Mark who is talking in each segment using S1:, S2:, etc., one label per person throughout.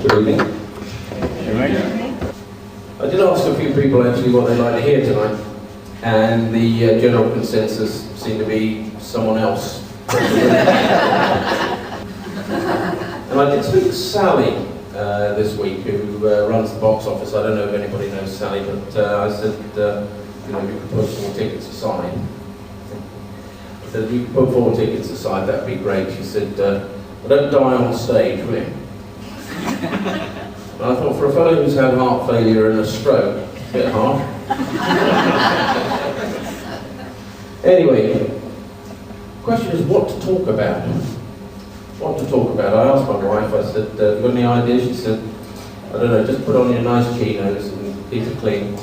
S1: Good evening. I did ask a few people actually what they'd like to hear tonight, and the general consensus seemed to be someone else. And I did speak to Sally this week, who runs the box office. I don't know if anybody knows Sally, but I said, you know, if you could put some tickets aside. I said, if you could put 4 tickets aside, that'd be great. She said, well, don't die on stage, will you? And I thought, for a fellow who's had heart failure and a stroke, a bit hard. Anyway, the question is what to talk about. What to talk about? I asked my wife, I said, have you got any ideas? She said, I don't know, just put on your nice chinos and keep it clean.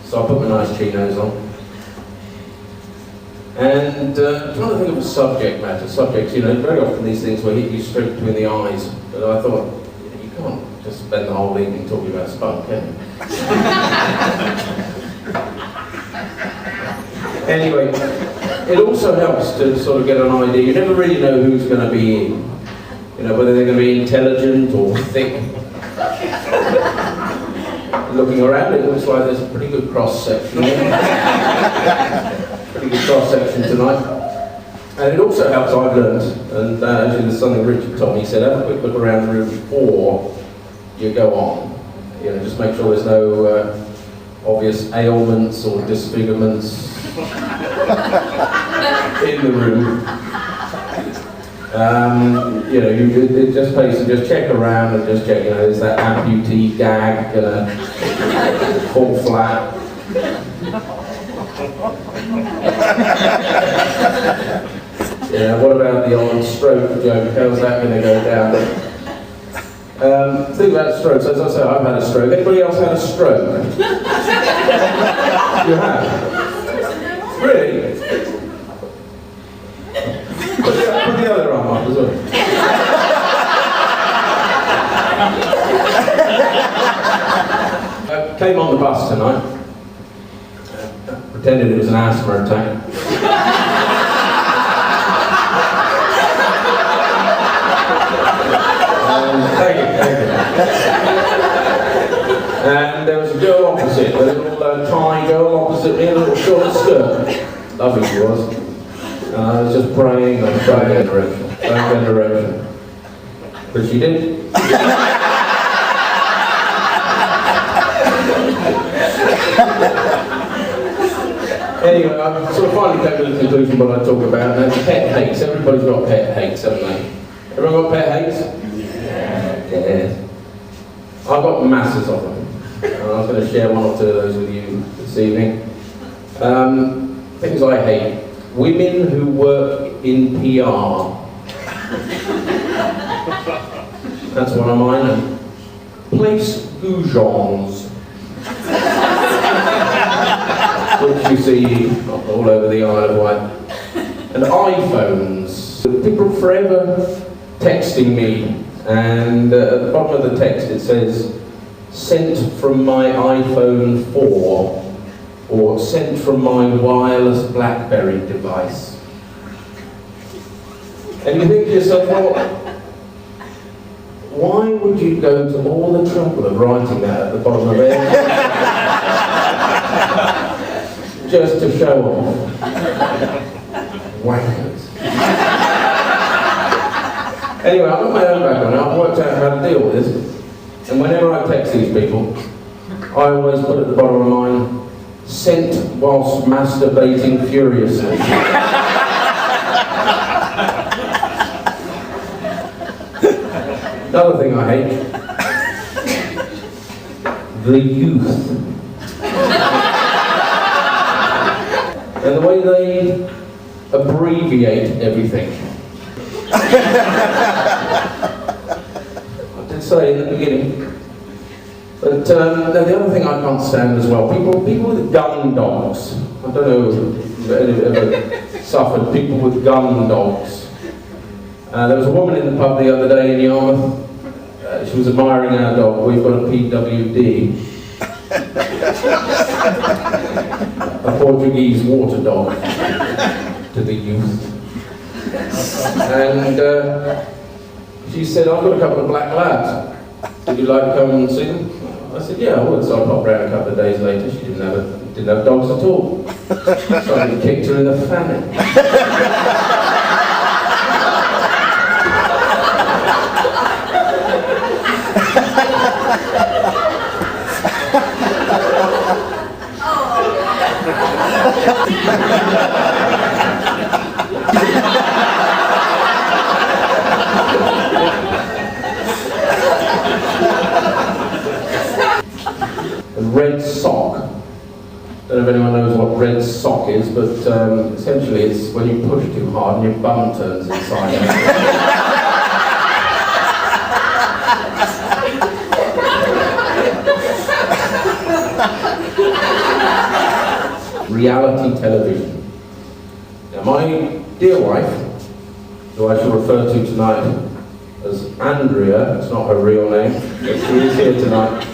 S1: So I put my nice chinos on. And trying to think of a subject matter. Subjects, you know, very often these things will hit you straight between the eyes. But I thought, you can't just spend the whole evening talking about spunk, can you? Anyway, it also helps to sort of get an idea. You never really know who's going to be in. You know, whether they're going to be intelligent or thick. Looking around, it looks like there's a pretty good cross-section. Pretty good cross-section tonight. And it also helps, I've learned, and actually there's something Richard told me. He said, have a quick look around the room before you go on. You know, just make sure there's no obvious ailments or disfigurements in the room. You know, it just pays to just check around and just check, you know, is that amputee gag gonna fall flat? Yeah, what about the old stroke joke? How's that gonna go down? Think about strokes. As I say, I've had a stroke. Anybody else had a stroke? You have? Really? Put the other arm up as well. I came on the bus tonight. Pretended it was an asthma attack. Thank you. And there was a girl opposite, a little Thai girl opposite me, a little short skirt. Lovely she was. And I was just praying and praying in direction. But she did. Anyway, I sort of finally came to the conclusion what I talk about, and that's pet hates. Everybody's got pet hates, haven't they? Everyone got pet hates? Yeah. I've got masses of them. And I was going to share 1 or 2 of those with you this evening. Things I hate. Women who work in PR. That's one of mine. And place goujons. Which you see all over the Isle of Wight. And iPhones. People forever texting me, and at the bottom of the text it says, sent from my iPhone 4, or sent from my wireless BlackBerry device. And you think to yourself, well, why would you go to all the trouble of writing that at the bottom of it? Just to show off. Wankers. Anyway, I've got my own background. I've worked out how to deal with this. And whenever I text these people, I always put at the bottom of mine, sent whilst masturbating furiously. Another thing I hate, the youth. And the way they abbreviate everything. I did say in the beginning. But no, the other thing I can't stand as well, people with gun dogs. I don't know if you've ever suffered, people with gun dogs. There was a woman in the pub the other day in Yarmouth. She was admiring our dog. We've got a PWD. A Portuguese water dog to the youth. And She said, I've got a couple of black labs. Would you like to come and see them? I said, yeah, I would. So I popped round a couple of days later. She didn't have dogs at all. So I kicked her in the fanny. Red sock. Don't know if anyone knows what red sock is, but essentially it's when you push too hard and your bum turns inside out. Reality television. Now my dear wife, who I shall refer to tonight as Andrea, it's not her real name, but she is here tonight,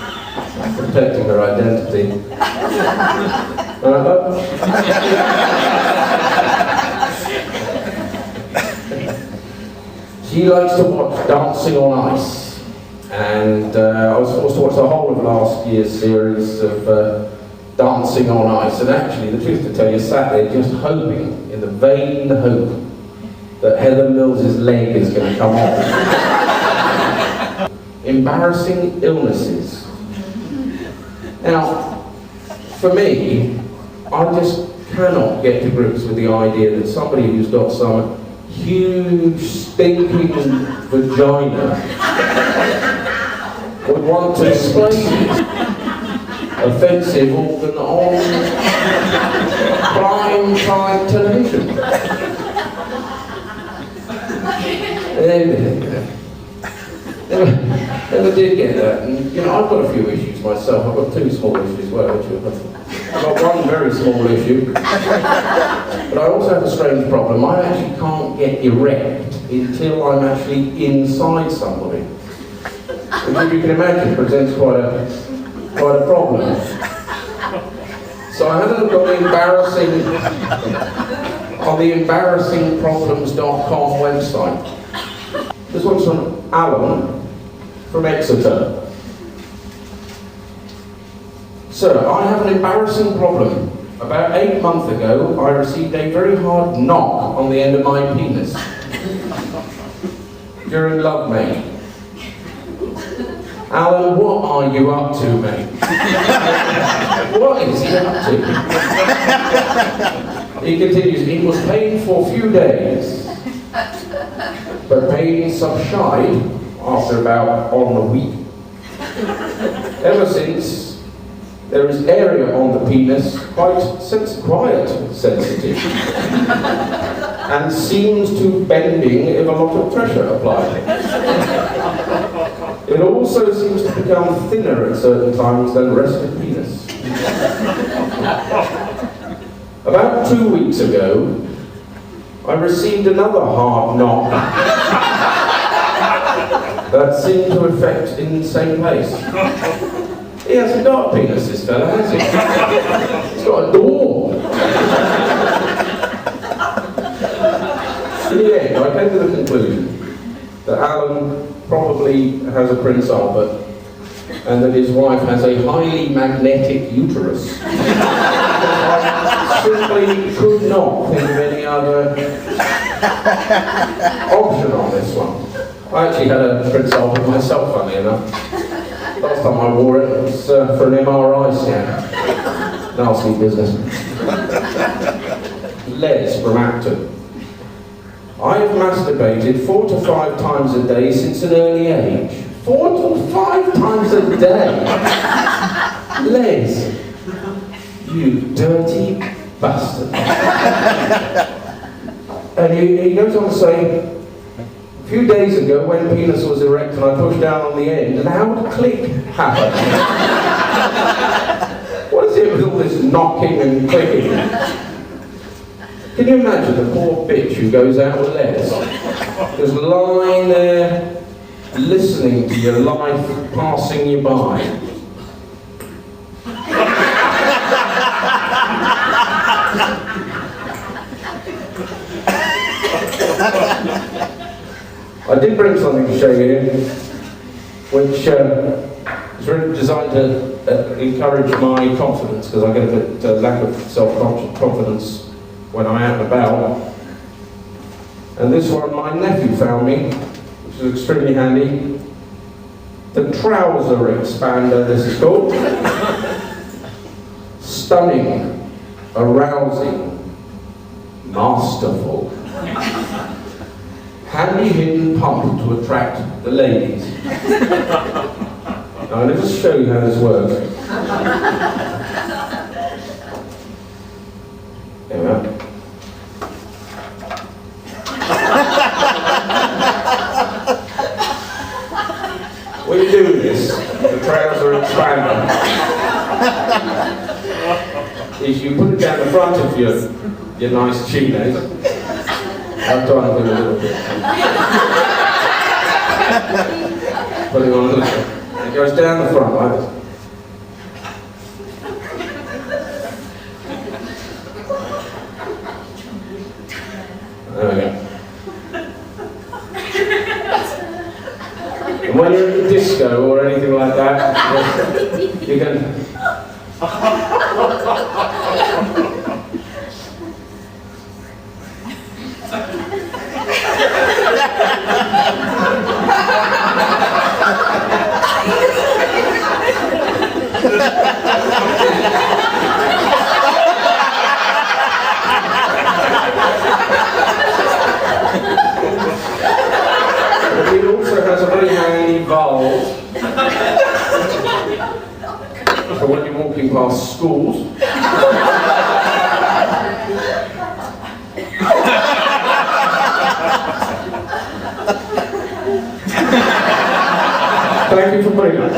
S1: protecting her identity. She likes to watch Dancing on Ice, and I was forced to watch the whole of last year's series of Dancing on Ice, and actually, the truth to tell you, sat there just hoping, in the vain hope, that Heather Mills's leg is going to come off. Embarrassing illnesses. Now, for me, I just cannot get to grips with the idea that somebody who's got some huge, stinking vagina would want to display offensive organ on prime time television. Never did get that, and you know, I've got a few issues myself. I've got two small issues, well, actually. I've got one very small issue, but I also have a strange problem. I actually can't get erect until I'm actually inside somebody, which, if you can imagine, presents quite a problem. So I had a look on the embarrassingproblems.com website. This one's from Alan from Exeter. Sir, I have an embarrassing problem. About 8 months ago, I received a very hard knock on the end of my penis during love making. Alan, what are you up to, mate? What is he up to? He continues, it was pain for a few days, but pain subsided after about a week. Ever since, there is area on the penis quite sensitive and seems to bending if a lot of pressure applied. It also seems to become thinner at certain times than the rest of the penis. About 2 weeks ago, I received another hard knock that seemed to affect in the same place. He hasn't got a penis, this fella, has he? He's got a door. In the end, I came to the conclusion that Alan probably has a Prince Albert and that his wife has a highly magnetic uterus. I simply could not think of any other option on this one. I actually had a Prince Albert myself, funny enough. Last time I wore it was for an MRI scan. Nasty business. Les from Acton. I have masturbated 4 to 5 times a day since an early age. 4 to 5 times a day? Les, you dirty bastard. And he goes on to say, a few days ago, when penis was erect and I pushed down on the end, an loud click happened. What is it with all this knocking and clicking? Can you imagine the poor bitch who goes out with Les? Just lying there, listening to your life passing you by. I I did bring something to show you, which is really designed to encourage my confidence, because I get a bit lack of self-confidence when I'm out and about. And this one my nephew found me, which is extremely handy. The trouser expander, this is called. Stunning, arousing, masterful. Handy hidden pump to attract the ladies. Now, I'm going to just show you how this works. There we are. When you do this, the trouser expander, is you put it down the front of your nice chinos. I'll try and do a little bit. Put it on a little bit. It goes down the front like this. There we go. And when you're at the disco or anything like that, you can... It also has a very handy valve for when you're walking past schools. Thank you for putting that.